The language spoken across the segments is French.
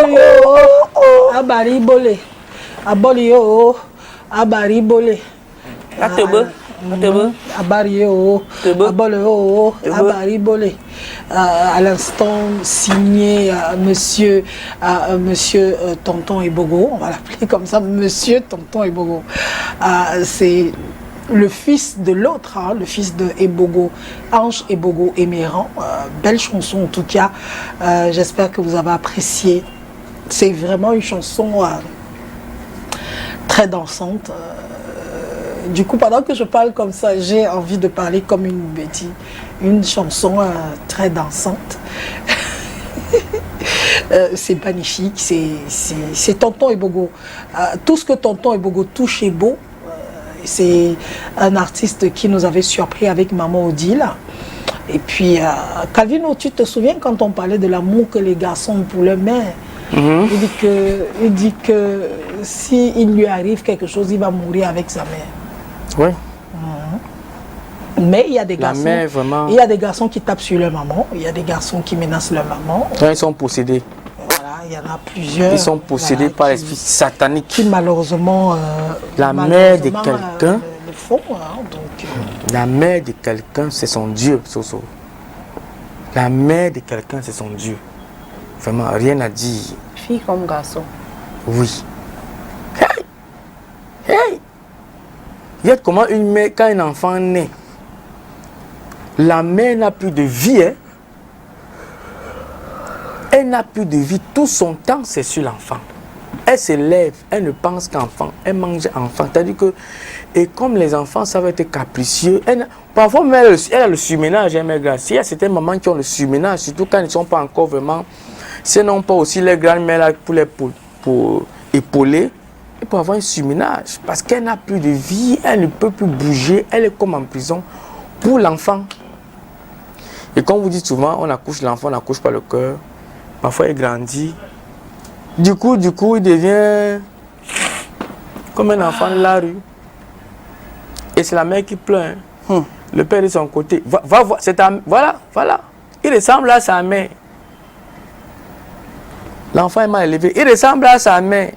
Abolio, abaribole. Abolio, abaribole. Abario, abolio, abaribole. À l'instant, signé monsieur Tonton Ebogo, on va l'appeler comme ça, monsieur Tonton Ebogo. C'est le fils de l'autre, hein, le fils de Ebogo, Ange Ebogo Eméran. Belle chanson en tout cas. J'espère que vous avez apprécié. C'est vraiment une chanson très dansante. Du coup, pendant que je parle comme ça, j'ai envie de parler comme une bêtise. Une chanson très dansante. C'est magnifique. C'est Tonton Ebogo. Tout ce que Tonton Ebogo touche est beau. C'est un artiste qui nous avait surpris avec Maman Odile. Et puis, Calvino, tu te souviens quand on parlait de l'amour que les garçons ont pour leur mère? Il dit que s'il lui arrive quelque chose, il va mourir avec sa mère. Oui. Mais il y a des garçons, vraiment... il y a des garçons qui tapent sur leur maman, il y a des garçons qui menacent leur maman. Quand ils sont possédés. Voilà, il y en a plusieurs. Ils sont possédés par l'esprit satanique. Qui malheureusement... la mère de quelqu'un... le font, hein, donc... La mère de quelqu'un, c'est son Dieu, Soso. La mère de quelqu'un, c'est son Dieu. Vraiment, rien à dire. Fille comme garçon. Oui. Hey! Hey! Regarde comment une mère, quand un enfant naît, la mère n'a plus de vie. Hein? Elle n'a plus de vie. Tout son temps, c'est sur l'enfant. Elle se lève, elle ne pense qu'enfant, elle mange enfant. C'est-à-dire que, et comme les enfants savent être capricieux, parfois même elle a le surménage, hein, mais grâce. Il y a certaines mamans qui ont le surménage, surtout quand ils ne sont pas encore vraiment, sinon pas aussi les grands-mères pour épauler. Il peut avoir un surménage parce qu'elle n'a plus de vie, elle ne peut plus bouger, elle est comme en prison pour l'enfant. Et comme vous dites souvent, on accouche l'enfant, on n'accouche pas le cœur. Parfois il grandit. Du coup, il devient comme un enfant de la rue. Et c'est la mère qui pleure. Hein. Le père de son côté. Voilà. Il ressemble à sa mère. L'enfant est mal élevé. Il ressemble à sa mère.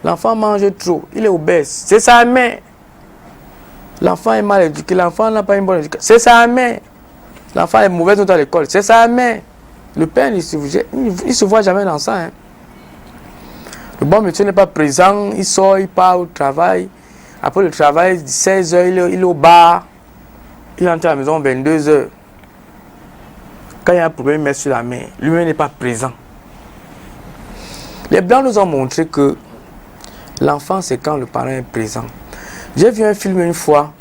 L'enfant mange trop, il est obèse. C'est sa mère. L'enfant est mal éduqué, l'enfant n'a pas une bonne éducation. C'est sa mère. L'enfant est mauvais à l'école. C'est sa mère. Le père, il ne se voit jamais dans ça. Hein. Le bon monsieur n'est pas présent, il sort, il part au travail. Après le travail, 16h, il est au bar. Il entre à la maison 22h. Quand il y a un problème, il met sur la main. Lui-même n'est pas présent. Les Blancs nous ont montré que l'enfant, c'est quand le parent est présent. J'ai vu un film une fois.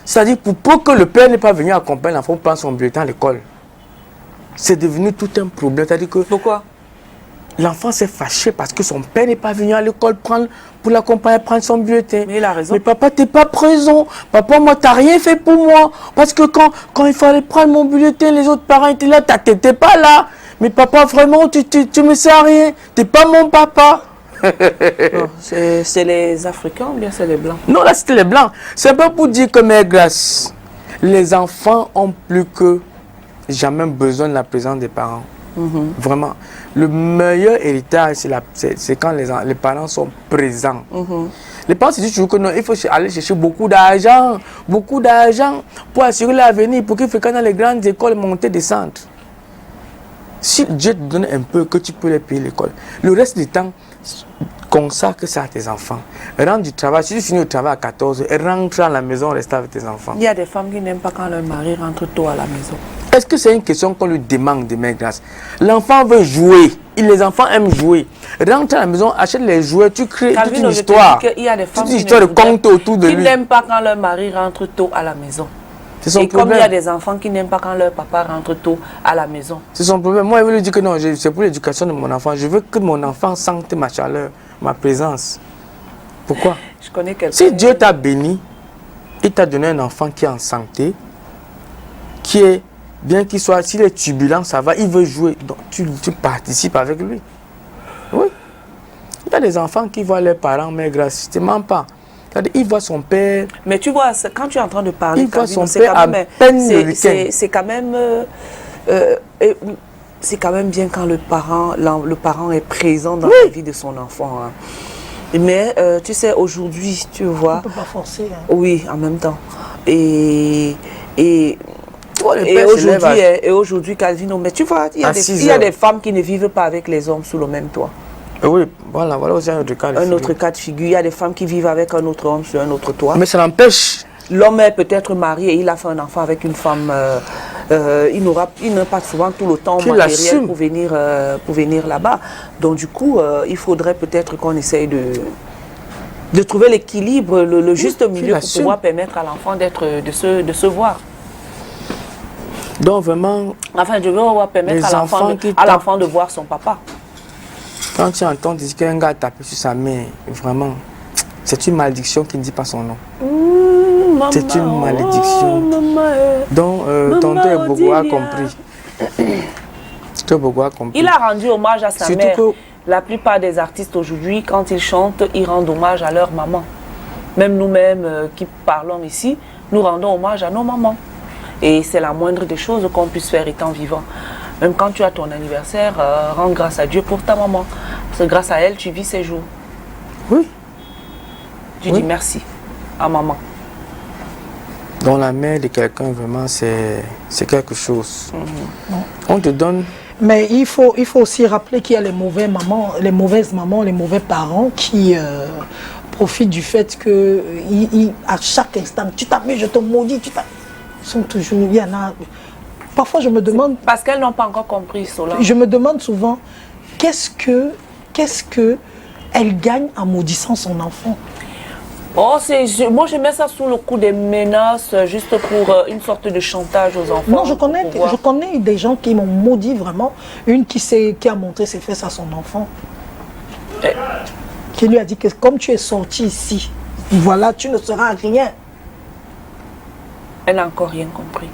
C'est-à-dire, pour que le père n'ait pas venu accompagner l'enfant pour prendre son bulletin à l'école, c'est devenu tout un problème. C'est-à-dire que... Pourquoi? L'enfant s'est fâché parce que son père n'est pas venu à l'école pour l'accompagner prendre son bulletin. Mais il a raison. Mais papa, t'es pas présent. Papa, moi, t'as rien fait pour moi. Parce que quand il fallait prendre mon bulletin, les autres parents étaient là, t'étais pas là. Mais papa, vraiment, tu me sais à rien. T'es pas mon papa. C'est les Africains ou bien c'est les Blancs? Non, là, c'était les Blancs. C'est pas pour dire que, mais grâce, les enfants ont plus que jamais besoin de la présence des parents. Vraiment. Le meilleur héritage, c'est quand les parents sont présents. Les parents se disent toujours que non, il faut aller chercher beaucoup d'argent pour assurer l'avenir, pour qu'ils fréquentent dans les grandes écoles, monter, descendre. Si Dieu te donne un peu, que tu peux les payer l'école, le reste du temps, consacre ça à tes enfants. Rentre du travail, si tu finis le travail à 14h, rentre à la maison, reste avec tes enfants. Il y a des femmes qui n'aiment pas quand leur mari rentre tôt à la maison. Est-ce que c'est une question qu'on lui demande de mettre grâce? L'enfant veut jouer. Les enfants aiment jouer. Rentre à la maison, achète les jouets, tu crées toute une histoire. Il y a des femmes toute une histoire de conte autour de lui. Qui n'aiment pas quand leur mari rentre tôt à la maison. C'est son problème. Comme il y a des enfants qui n'aiment pas quand leur papa rentre tôt à la maison. C'est son problème. Moi, je veux lui dire que non, c'est pour l'éducation de mon enfant. Je veux que mon enfant sente ma chaleur, ma présence. Pourquoi? Je connais quelqu'un. Si Dieu t'a béni, il t'a donné un enfant qui est en santé, qui est, bien qu'il soit, s'il est turbulent, ça va, il veut jouer. Donc, tu participes avec lui. Oui. Il y a des enfants qui voient leurs parents, mais gratuitement pas. Il voit son père. Mais tu vois, quand tu es en train de parler, il voit son père à peine le week-end. C'est quand même c'est quand même bien quand le parent est présent dans la vie de son enfant. Hein. Mais tu sais, aujourd'hui, tu vois... On ne peut pas forcer. Hein. Oui, en même temps. Et aujourd'hui, Calvino, mais tu vois, il y a des femmes qui ne vivent pas avec les hommes sous le même toit. Oui, voilà aussi un autre cas de figure. Un autre cas de figure. Il y a des femmes qui vivent avec un autre homme sur un autre toit. Mais ça l'empêche. L'homme est peut-être marié et il a fait un enfant avec une femme. Il n'a pas souvent tout le temps matériel pour venir là-bas. Donc du coup, il faudrait peut-être qu'on essaye de trouver l'équilibre, le juste milieu pour pouvoir permettre à l'enfant de se voir. Donc vraiment... Enfin, je veux permettre à l'enfant de voir son papa. Quand tu entends dire qu'un gars a tapé sur sa mère, vraiment, c'est une malédiction qui ne dit pas son nom. C'est une malédiction. Donc, tonton Ebogo a compris. Il a rendu hommage à sa mère. La plupart des artistes aujourd'hui, quand ils chantent, ils rendent hommage à leur maman. Même nous-mêmes qui parlons ici, nous rendons hommage à nos mamans. Et c'est la moindre des choses qu'on puisse faire étant vivant. Même quand tu as ton anniversaire, rends grâce à Dieu pour ta maman. Parce que grâce à elle, tu vis ces jours. Oui. Tu dis merci à maman. Dans la mère de quelqu'un, vraiment, c'est quelque chose. On te donne... Mais il faut aussi rappeler qu'il y a les mauvaises mamans, les mauvais parents qui profitent du fait que à chaque instant, tu t'amuses, je te maudis, sont toujours, il y en a... Parfois, je me demande... Parce qu'elles n'ont pas encore compris cela. Je me demande souvent, qu'est-ce que elle gagne en maudissant son enfant? Oh, moi, je mets ça sous le coup des menaces, juste pour une sorte de chantage aux enfants. Non, je connais des gens qui m'ont maudit vraiment. Une qui a montré ses fesses à son enfant. Qui lui a dit que comme tu es sorti ici, voilà, tu ne seras rien. Elle n'a encore rien compris.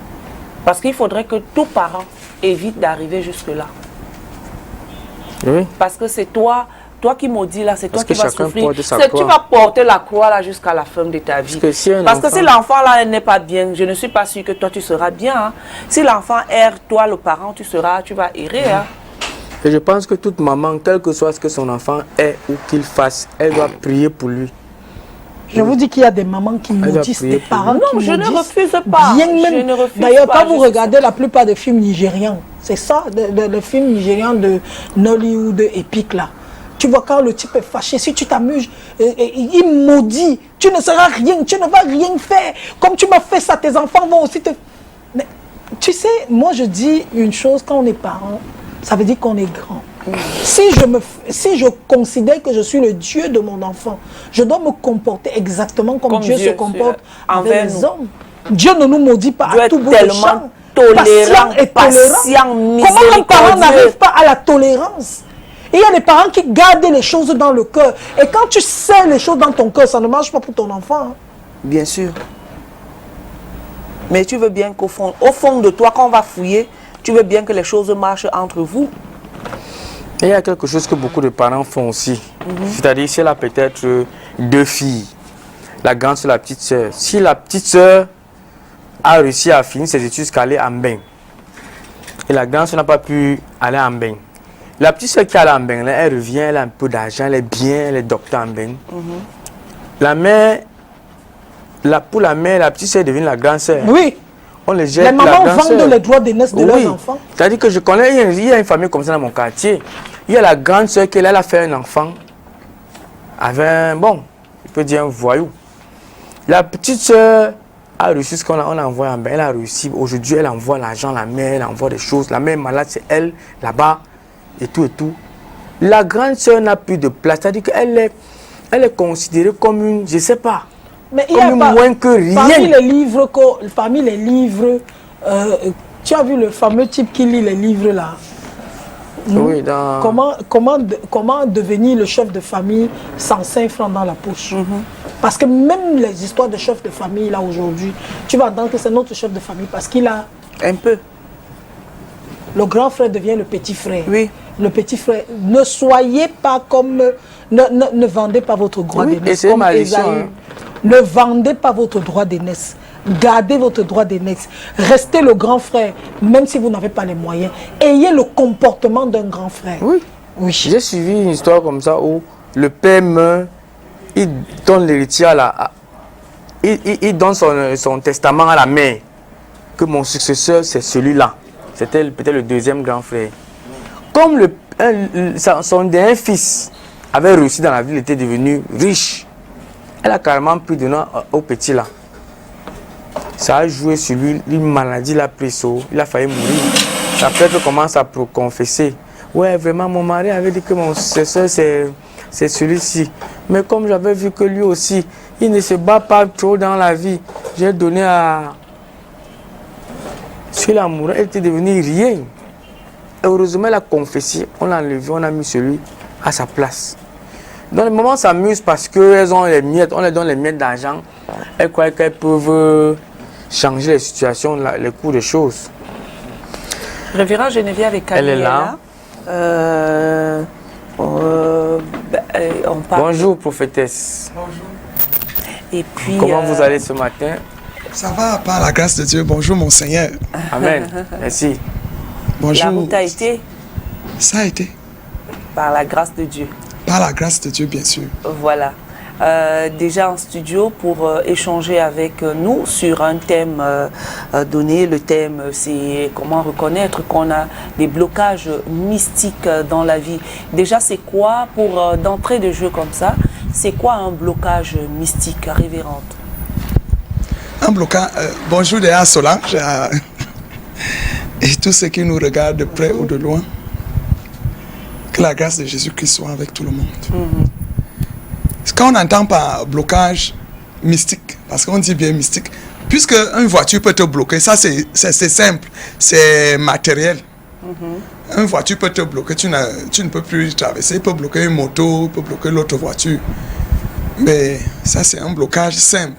Parce qu'il faudrait que tout parent évite d'arriver jusque-là. Oui. Parce que c'est toi qui maudis là, c'est toi qui vas souffrir. Tu vas porter la croix là jusqu'à la fin de ta vie. Parce que si l'enfant là n'est pas bien, je ne suis pas sûre que toi tu seras bien. Hein. Si l'enfant erre, toi le parent, tu vas errer. Hein. Et je pense que toute maman, quel que soit ce que son enfant est ou qu'il fasse, elle doit prier pour lui. Je vous dis qu'il y a des mamans qui maudissent, des parents qui maudissent. Non, je ne refuse pas. D'ailleurs, quand vous regardez la plupart des films nigérians, c'est ça, le film nigérian de Nollywood épique là. Tu vois quand le type est fâché, si tu t'amuses, il maudit, tu ne seras rien, tu ne vas rien faire. Comme tu m'as fait ça, tes enfants vont aussi te... Mais, tu sais, moi je dis une chose, quand on est parent, ça veut dire qu'on est grand. Si je considère que je suis le Dieu de mon enfant, je dois me comporter exactement comme Dieu se comporte avec les hommes. Dieu ne nous maudit pas à tout bout de champ. Tolérant et patient, comment un parent n'arrive pas à la tolérance? Et il y a des parents qui gardent les choses dans le cœur. Et quand tu sais les choses dans ton cœur, ça ne marche pas pour ton enfant. Hein. Bien sûr. Mais tu veux bien qu'au fond de toi, quand on va fouiller, tu veux bien que les choses marchent entre vous. Et il y a quelque chose que beaucoup de parents font aussi. C'est-à-dire, si elle a peut-être 2 filles, la grande soeur, la petite soeur. Si la petite soeur a réussi à finir ses études jusqu'à aller en bain, et la grande soeur n'a pas pu aller en bain, la petite soeur qui allait en bain, elle revient, elle a un peu d'argent, elle est bien, elle est docteur en bain. La mère, pour la mère, la petite soeur devient la grande soeur. Oui. On les jette. Les mamans vendent les droits d'aînesse de leurs enfants. C'est-à-dire que je connais, il y a une famille comme ça dans mon quartier. Il y a la grande soeur qui elle a fait un enfant avec bon, il peut dire un voyou. La petite soeur a reçu ce qu'on a envoyé en bain. Elle a réussi. Aujourd'hui, elle envoie l'argent, la mère, elle envoie des choses. La mère est malade, c'est elle, là-bas, et tout et tout. La grande soeur n'a plus de place. C'est-à-dire qu'elle est considérée comme une, je ne sais pas, mais il comme y a moins que rien. Parmi les livres, tu as vu le fameux type qui lit les livres là? Oui, Comment devenir le chef de famille sans 5 francs dans la poche? Parce que même les histoires de chef de famille là aujourd'hui, tu vas entendre que c'est notre chef de famille parce qu'il a... Un peu. Le grand frère devient le petit frère. Oui. Le petit frère. Ne soyez pas comme... Ne vendez pas votre droit d'aînesse. Et c'est une malédiction. Ne vendez pas votre droit d'aînesse. Gardez votre droit d'aînesse. Restez le grand frère, même si vous n'avez pas les moyens. Ayez le comportement d'un grand frère. Oui. Oui. J'ai suivi une histoire comme ça où le père meurt, il donne l'héritier il donne son testament à la mère. Que mon successeur, c'est celui-là. C'était peut-être le deuxième grand frère. Comme son dernier fils avait réussi dans la vie, il était devenu riche. Elle a carrément pris de nom au petit là. Ça a joué sur lui, une maladie l'a pris, il a failli mourir. Sa prêtre commence à confesser. Ouais, vraiment, mon mari avait dit que mon successeur, c'est celui-ci. Mais comme j'avais vu que lui aussi, il ne se bat pas trop dans la vie, j'ai donné à... Sur l'amour, elle était devenue rien. Heureusement, elle a confessé, on l'a enlevé, on a mis celui à sa place. Dans le moment, ça s'amuse parce qu'elles ont les miettes, on leur donne les miettes d'argent. Elles croient qu'elles peuvent changer les situations, les cours des choses. Révérend Geneviève et Camille, elle est là. On parle. Bonjour, prophétesse. Bonjour. Et puis, comment vous allez ce matin? Ça va, par la grâce de Dieu. Bonjour, mon Seigneur. Amen. Merci. Bonjour. La route a été? Ça a été. Par la grâce de Dieu. Par la grâce de Dieu, bien sûr. Voilà. Déjà en studio pour échanger avec nous sur un thème donné. Le thème, c'est comment reconnaître qu'on a des blocages mystiques dans la vie. Déjà, c'est quoi, pour d'entrée de jeu comme ça, c'est quoi un blocage mystique, révérende? Un blocage... bonjour Léa Solange et tous ceux qui nous regardent de près ou de loin. Que la grâce de Jésus-Christ soit avec tout le monde. Quand on entend par blocage mystique, parce qu'on dit bien mystique, puisque une voiture peut te bloquer, ça c'est simple, c'est matériel. Une voiture peut te bloquer, tu ne peux plus traverser, il peut bloquer une moto, il peut bloquer l'autre voiture. Mais ça c'est un blocage simple.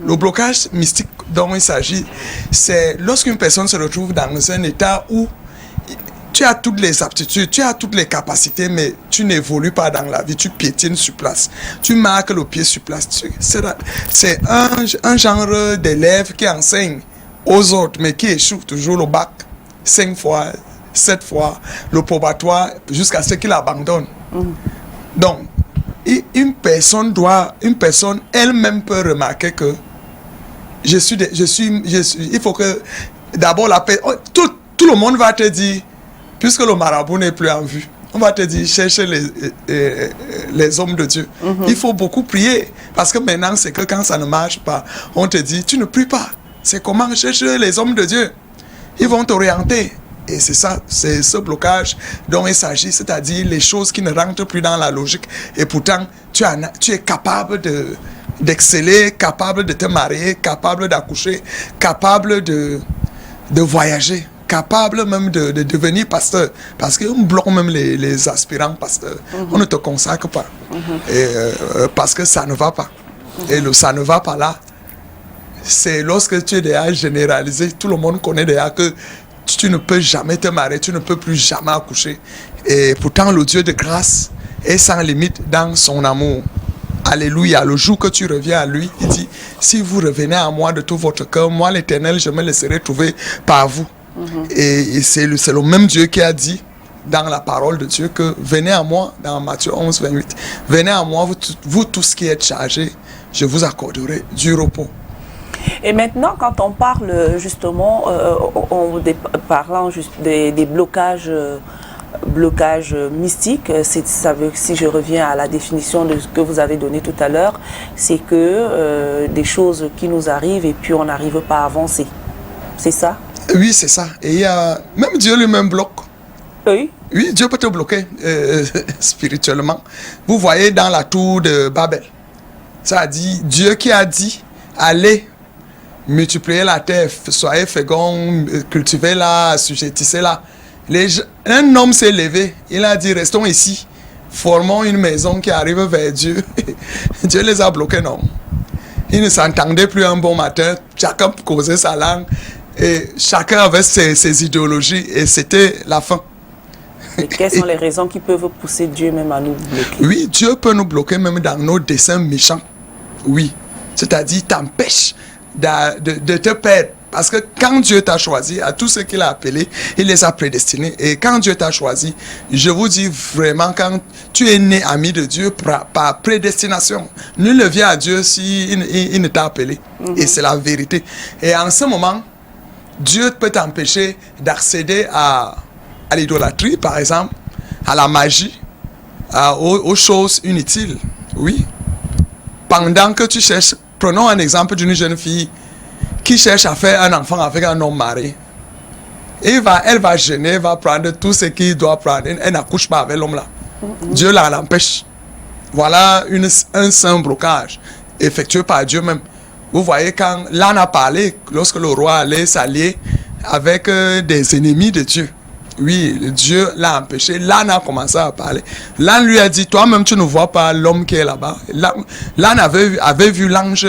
Le blocage mystique dont il s'agit, c'est lorsqu'une personne se retrouve dans un état où tu as toutes les aptitudes, tu as toutes les capacités, mais tu n'évolues pas dans la vie, tu piétines sur place. Tu marques le pied sur place. C'est un genre d'élève qui enseigne aux autres, mais qui échoue toujours le bac 5 fois, 7 fois, le probatoire, jusqu'à ce qu'il abandonne. Donc, une personne elle-même peut remarquer que il faut que d'abord tout le monde va te dire, puisque le marabout n'est plus en vue, on va te dire, cherchez les hommes de Dieu. Il faut beaucoup prier. Parce que maintenant, c'est que quand ça ne marche pas, on te dit, tu ne pries pas. C'est comment chercher les hommes de Dieu. Ils vont t'orienter. Et c'est ça, c'est ce blocage dont il s'agit, c'est-à-dire les choses qui ne rentrent plus dans la logique. Et pourtant, tu es capable d'exceller, capable de te marier, capable d'accoucher, capable de voyager, capable même de devenir pasteur. Parce qu'on bloque même les aspirants pasteurs. On ne te consacre pas. Et, parce que ça ne va pas. Et ça ne va pas là. C'est lorsque tu es déjà généralisé, tout le monde connaît déjà que tu ne peux jamais te marier, tu ne peux plus jamais accoucher. Et pourtant, le Dieu de grâce est sans limite dans son amour. Alléluia. Le jour que tu reviens à lui, il dit, si vous revenez à moi de tout votre cœur, moi l'Éternel, je me laisserai trouver par vous. Et c'est le même Dieu qui a dit dans la parole de Dieu que venez à moi, dans Matthieu 11, 28, venez à moi, vous tous qui êtes chargés, je vous accorderai du repos. Et maintenant, quand on parle justement, parlant des blocages mystiques, si je reviens à la définition de ce que vous avez donné tout à l'heure, c'est que des choses qui nous arrivent et puis on n'arrive pas à avancer. C'est ça? Oui, c'est ça. Et il y a même Dieu lui-même bloque. Oui. Oui, Dieu peut te bloquer spirituellement. Vous voyez dans la tour de Babel, ça a dit, Dieu qui a dit, allez, multipliez la terre, soyez féconds, cultivez-la, assujettissez-la. Un homme s'est levé, il a dit, restons ici, formons une maison qui arrive vers Dieu. Dieu les a bloqués, non. Ils ne s'entendaient plus un bon matin, chacun causait sa langue, et chacun avait ses idéologies, et c'était la fin. Et quelles sont les raisons qui peuvent pousser Dieu même à nous bloquer? Oui, Dieu peut nous bloquer même dans nos desseins méchants. Oui, c'est-à-dire t'empêche de te perdre. Parce que quand Dieu t'a choisi, à tous ceux qu'il a appelés, il les a prédestinés. Et quand Dieu t'a choisi, je vous dis vraiment, quand tu es né ami de Dieu par prédestination, nul ne vient à Dieu s'il ne t'a appelé. Et c'est la vérité. Et en ce moment, Dieu peut t'empêcher d'accéder à l'idolâtrie, par exemple, à la magie, aux choses inutiles. Oui. Pendant que tu cherches, prenons un exemple d'une jeune fille qui cherche à faire un enfant avec un homme marié. Et elle va gêner, elle va prendre tout ce qu'il doit prendre. Elle n'accouche pas avec l'homme là. Dieu l'empêche. Voilà un saint blocage effectué par Dieu même. Vous voyez, quand l'âne a parlé, lorsque le roi allait s'allier avec des ennemis de Dieu. Oui, Dieu l'a empêché. L'âne a commencé à parler. L'âne lui a dit, toi-même tu ne vois pas l'homme qui est là-bas. L'âne avait vu l'ange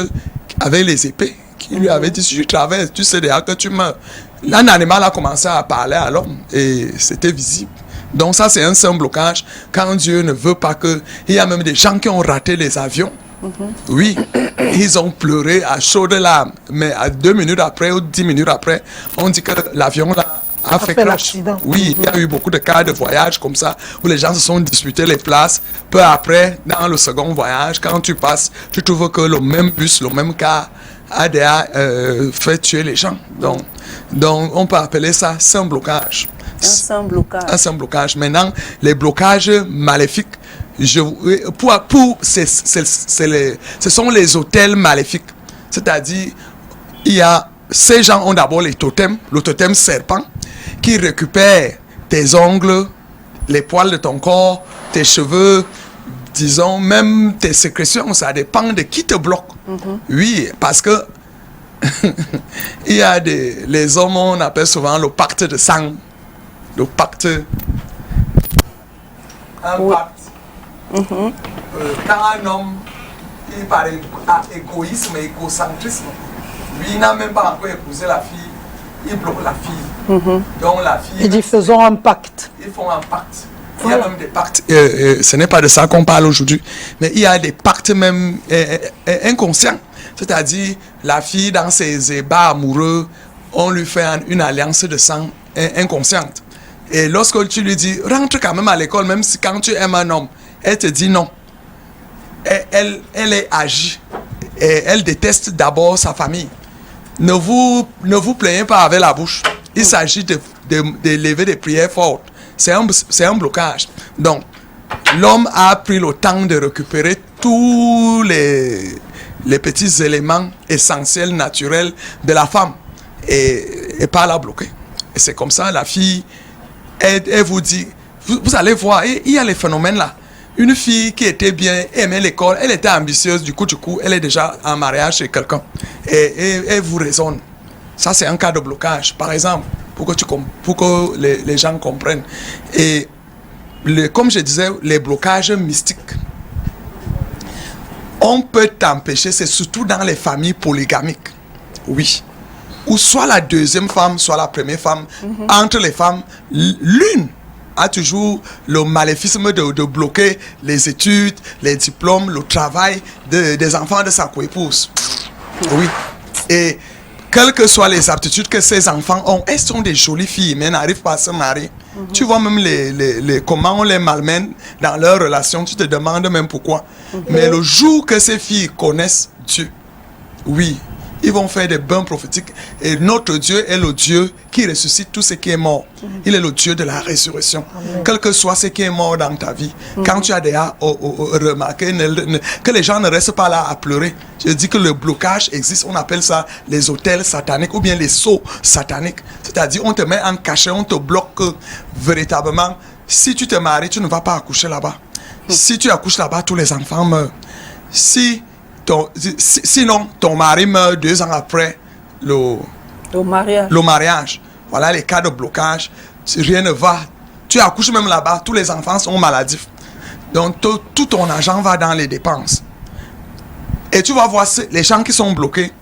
avec les épées. Il lui avait dit, si tu traverses, tu sais déjà que tu meurs. L'un animal a commencé à parler à l'homme et c'était visible. Donc ça, c'est un simple blocage. Quand Dieu ne veut pas que... Il y a même des gens qui ont raté les avions. Oui, ils ont pleuré à chaudes larmes. Mais à 2 minutes après ou 10 minutes après, on dit que l'avion a fait crash. Oui, il y a eu beaucoup de cas de voyage comme ça, où les gens se sont disputés les places. Peu après, dans le second voyage, quand tu passes, tu trouves que le même bus, le même car a déjà fait tuer les gens. Donc, on peut appeler ça simple blocage. Un simple blocage. Un simple blocage. Maintenant, les blocages maléfiques, ce sont les autels maléfiques. C'est-à-dire, ces gens ont d'abord les totems, le totem serpent, qui récupère tes ongles, les poils de ton corps, tes cheveux, disons, même tes sécrétions, ça dépend de qui te bloque. Oui, parce que il y a les hommes, on appelle souvent le pacte de sang. Le pacte. Pacte. Quand un homme, il paraît à égoïsme et égocentrisme, lui, il n'a même pas encore épousé la fille, il bloque la fille. Donc la fille. Il dit faisons un pacte. Ils font un pacte. Il y a même des pactes, ce n'est pas de ça qu'on parle aujourd'hui, mais il y a des pactes même inconscients. C'est-à-dire, la fille, dans ses ébats amoureux, on lui fait une alliance de sang inconsciente. Et lorsque tu lui dis, rentre quand même à l'école, même si quand tu aimes un homme, elle te dit non. Elle est âgée. Et elle déteste d'abord sa famille. Ne vous plaignez pas avec la bouche. Il s'agit de lever des prières fortes. C'est un blocage. Donc, l'homme a pris le temps de récupérer tous les petits éléments essentiels, naturels de la femme et pas la bloquer. Et c'est comme ça, la fille, elle vous dit, vous allez voir, il y a les phénomènes là. Une fille qui était bien, aimait l'école, elle était ambitieuse, du coup, elle est déjà en mariage chez quelqu'un. Et elle vous raisonne. Ça, c'est un cas de blocage. Par exemple, pour que les gens comprennent. Et comme je disais, les blocages mystiques, on peut t'empêcher, c'est surtout dans les familles polygamiques. Oui. Ou soit la deuxième femme, soit la première femme. Entre les femmes, l'une a toujours le maléficisme de bloquer les études, les diplômes, le travail des enfants de sa coépouse. Oui. Et quelles que soient les aptitudes que ces enfants ont, elles sont des jolies filles, mais elles n'arrivent pas à se marier. Tu vois même comment on les malmène dans leur relation, tu te demandes même pourquoi. Mais le jour que ces filles connaissent Dieu, oui, ils vont faire des bains prophétiques. Et notre Dieu est le Dieu qui ressuscite tout ce qui est mort. Il est le Dieu de la résurrection. Quel que soit ce qui est mort dans ta vie, quand tu as déjà remarqué que les gens ne restent pas là à pleurer, je dis que le blocage existe, on appelle ça les autels sataniques ou bien les sceaux sataniques. C'est-à-dire, on te met en cachet, on te bloque véritablement. Si tu te maries, tu ne vas pas accoucher là-bas. Si tu accouches là-bas, tous les enfants meurent. Sinon, ton mari meurt 2 ans après le mariage. Voilà les cas de blocage. Si rien ne va, tu accouches même là-bas, tous les enfants sont maladifs. Donc, tout ton argent va dans les dépenses. Et tu vas voir les gens qui sont bloqués.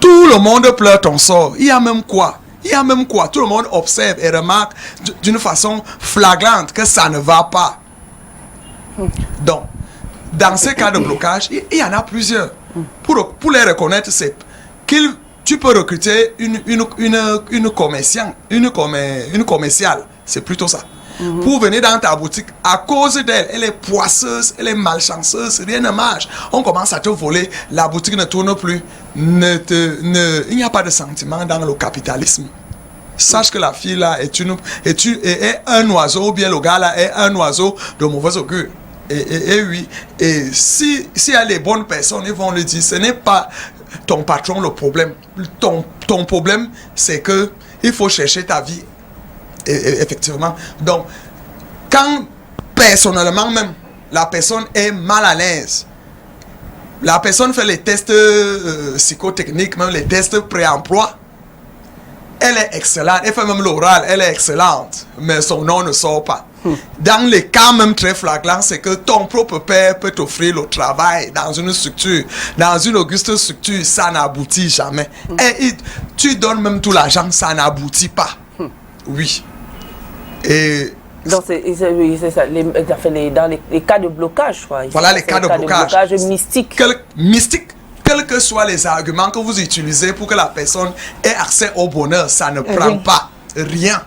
Tout le monde pleure ton sort. Il y a même quoi? Tout le monde observe et remarque d'une façon flagrante que ça ne va pas. Donc, dans ces cas de blocage, il y en a plusieurs. Pour les reconnaître, c'est tu peux recruter une commerciale, c'est plutôt ça. Pour venir dans ta boutique, à cause d'elle, elle est poisseuse, elle est malchanceuse, rien ne marche. On commence à te voler, la boutique ne tourne plus. Il n'y a pas de sentiment dans le capitalisme. Sache que la fille là est un oiseau, ou bien le gars là est un oiseau de mauvais augure. Et oui, et si y a les bonnes personnes, ils vont lui dire, ce n'est pas ton patron le problème. Ton problème, c'est que il faut chercher ta vie. Effectivement. Donc, quand personnellement même, la personne est mal à l'aise, la personne fait les tests psychotechniques, même les tests pré-emploi, elle est excellente, elle fait même l'oral, elle est excellente, mais son nom ne sort pas. Dans les cas même très flagrants, c'est que ton propre père peut t'offrir le travail dans une structure, dans une auguste structure, ça n'aboutit jamais. Et tu donnes même tout l'argent, ça n'aboutit pas. Oui. Et donc c'est ça, dans les cas de blocage, quoi. Voilà les cas de blocage mystique. Quels que soient les arguments que vous utilisez pour que la personne ait accès au bonheur, ça ne prend pas rien.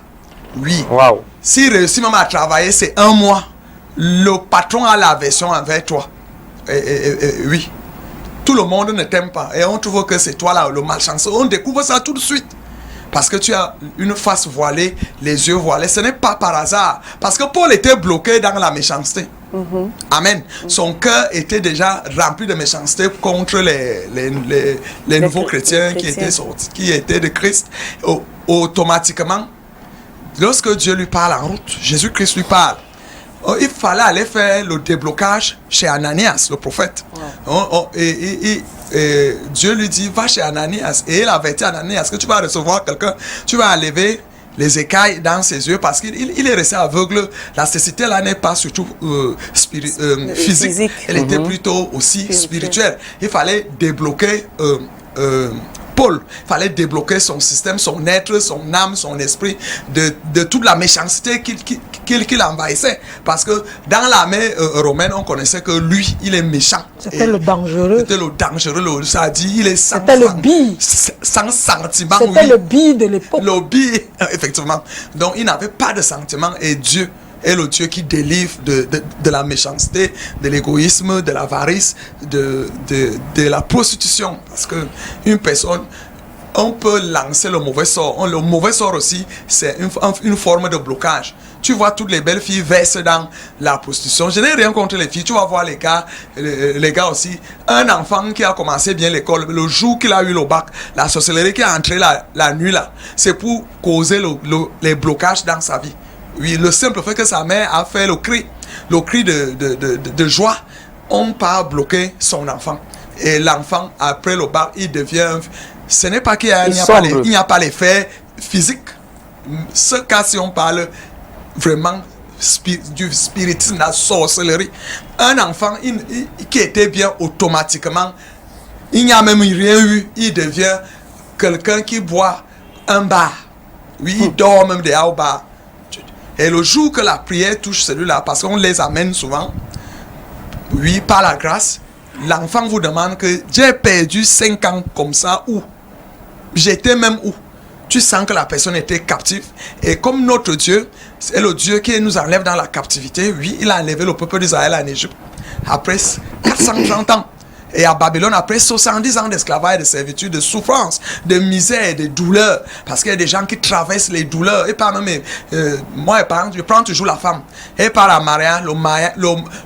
Oui. Wow. S'il réussit même à travailler, c'est 1 mois. Le patron a l'aversion envers toi. Oui. Tout le monde ne t'aime pas. Et on trouve que c'est toi là le malchanceux. On découvre ça tout de suite. Parce que tu as une face voilée, les yeux voilés. Ce n'est pas par hasard. Parce que Paul était bloqué dans la méchanceté. Amen. Son cœur était déjà rempli de méchanceté contre les nouveaux chrétiens qui étaient sortis, qui étaient de Christ. Automatiquement, lorsque Dieu lui parle en route, Jésus-Christ lui parle, il fallait aller faire le déblocage chez Ananias, le prophète. Et Dieu lui dit, va chez Ananias. Et il avertit Ananias que tu vas recevoir quelqu'un, tu vas enlever les écailles dans ses yeux parce qu'il est resté aveugle. La cécité là n'est pas surtout physique, elle était plutôt aussi spirituelle. Il fallait débloquer Paul, il fallait débloquer son système, son être, son âme, son esprit de toute la méchanceté qu'il envahissait. Parce que dans l'armée romaine, on connaissait que lui, il est méchant. C'était le dangereux. C'était le dangereux, ça a dit, il est sans sentiment. C'était le bi de l'époque. Le bi, effectivement. Donc, il n'avait pas de sentiment et Dieu est le Dieu qui délivre de la méchanceté, de l'égoïsme, de l'avarice, de la prostitution. Parce que une personne, on peut lancer le mauvais sort. Le mauvais sort aussi, c'est une forme de blocage. Tu vois toutes les belles filles versent dans la prostitution. Je n'ai rien contre les filles. Tu vas voir les gars aussi. Un enfant qui a commencé bien l'école, le jour qu'il a eu le bac, la sorcellerie qui est entrée la nuit là, c'est pour causer les blocages dans sa vie. Oui, le simple fait que sa mère a fait le cri de joie, on part bloquer son enfant. Et l'enfant, après le bac, il devient... Ce n'est pas qu'il n'y a pas l'effet physique. Ce cas, si on parle vraiment du spiritisme, de la sorcellerie, un enfant qui était bien automatiquement, il n'y a même rien eu, il devient quelqu'un qui boit un bar. Oui, il dort même dehors au bar. Et le jour que la prière touche celui-là, parce qu'on les amène souvent, oui, par la grâce, l'enfant vous demande que j'ai perdu 5 ans comme ça, où j'étais même où. Tu sens que la personne était captive. Et comme notre Dieu, c'est le Dieu qui nous enlève dans la captivité, oui, il a enlevé le peuple d'Israël en Égypte après 430 ans. Et à Babylone, après 70 ans d'esclavage, de servitude, de souffrance, de misère, de douleur. Parce qu'il y a des gens qui traversent les douleurs. Et par même, moi, je prends toujours la femme. Et par la Maria,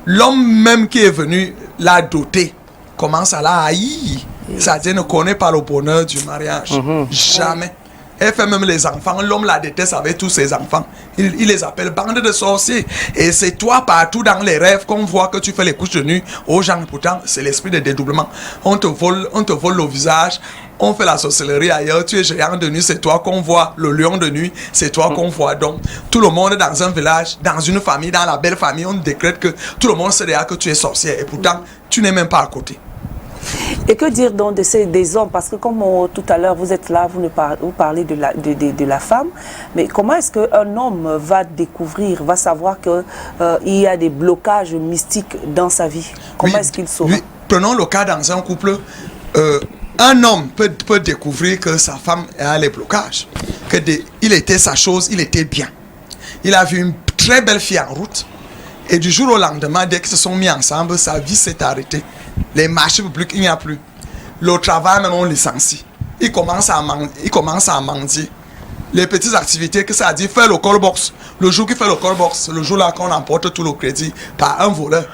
l'homme même qui est venu la doter, commence à la haïr. C'est-à-dire ne connaît pas le bonheur du mariage. Jamais. Elle fait même les enfants. L'homme la déteste avec tous ses enfants. Il les appelle bande de sorciers. Et c'est toi partout dans les rêves qu'on voit que tu fais les couches de nuit aux gens. Pourtant, c'est l'esprit de dédoublement. On te vole le visage. On fait la sorcellerie ailleurs. Tu es géant de nuit, c'est toi qu'on voit. Le lion de nuit, c'est toi qu'on voit. Donc, tout le monde dans un village, dans une famille, dans la belle famille, on décrète que tout le monde sait déjà que tu es sorcière. Et pourtant, tu n'es même pas à côté. Et que dire donc des hommes? Parce que comme tout à l'heure, vous êtes là, vous parlez de la femme, mais comment est-ce qu'un homme va découvrir, va savoir qu'il y a des blocages mystiques dans sa vie? Comment est-ce qu'il saura? Prenons le cas dans un couple, un homme peut découvrir que sa femme a les blocages, il était sa chose, il était bien. Il a vu une très belle fille en route. Et du jour au lendemain, dès qu'ils se sont mis ensemble, sa vie s'est arrêtée. Les marchés publics, il n'y a plus. Le travail, même on licencie. Il commence à mendier. Les petites activités que ça a dit, faire le call box. Le jour qu'il fait le call box, le jour là qu'on emporte tout le crédit par un voleur.